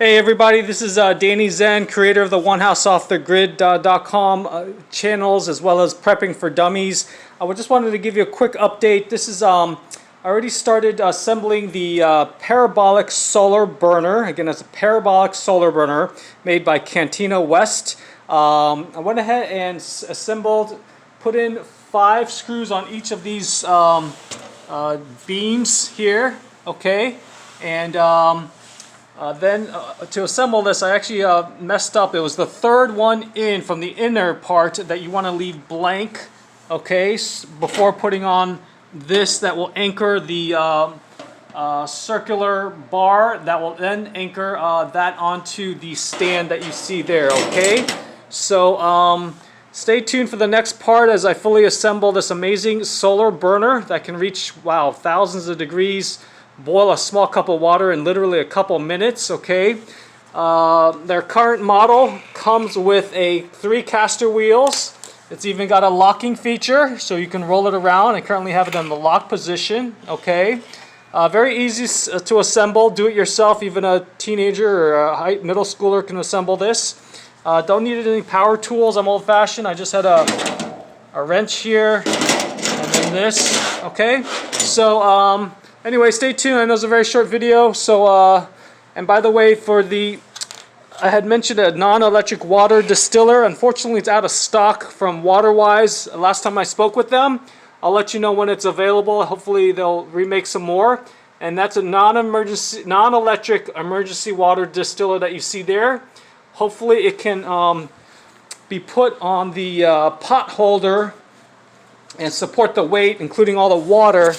Hey everybody, this is Danny Zen, creator of the OneHouseOffTheGrid.com channels, as well as Prepping for Dummies. I just wanted to give you a quick update. This is I already started assembling the parabolic solar burner. Again, it's a parabolic solar burner made by Cantina West. I went ahead and assembled, put in 5 screws on each of these beams here, okay, and then to assemble this, I actually messed up. It was the 3rd one in from the inner part that you want to leave blank, okay, before putting on this that will anchor the circular bar that will then anchor that onto the stand that you see there, okay? So stay tuned for the next part as I fully assemble this amazing solar burner that can reach, wow, thousands of degrees. Boil a small cup of water in literally a couple minutes, okay? Their current model comes with 3 caster wheels. It's even got a locking feature, so you can roll it around. I currently have it in the lock position, okay? Very easy to assemble. Do it yourself. Even a teenager or a middle schooler can assemble this. Don't need any power tools. I'm old-fashioned. I just had a wrench here and then this, okay? So, anyway, stay tuned. I know it's a very short video. So, and by the way, I had mentioned a non-electric water distiller. Unfortunately, it's out of stock from Waterwise. Last time I spoke with them, I'll let you know when it's available. Hopefully, they'll remake some more. And that's a non-electric emergency water distiller that you see there. Hopefully, it can be put on the pot holder and support the weight, including all the water.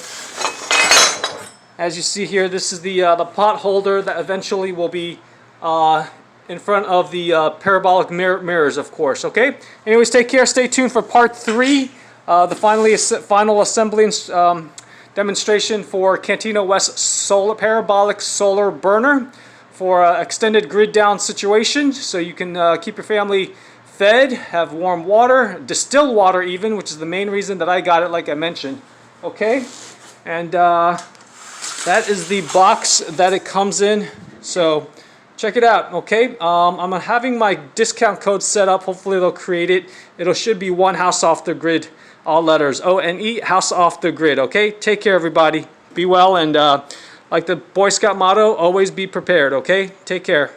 As you see here, this is the pot holder that eventually will be in front of the parabolic mirrors, of course, okay? Anyways, take care. Stay tuned for part 3, the final assembly demonstration for Cantina West parabolic solar burner for extended grid down situation, so you can keep your family fed, have warm water, distilled water even, which is the main reason that I got it, like I mentioned, okay? And that is the box that it comes in, so check it out, okay? I'm having my discount code set up. Hopefully they'll create it. It should be One House Off the Grid, all letters, O-N-E, House Off the Grid, okay? Take care, everybody. Be well, and like the Boy Scout motto, always be prepared, okay? Take care.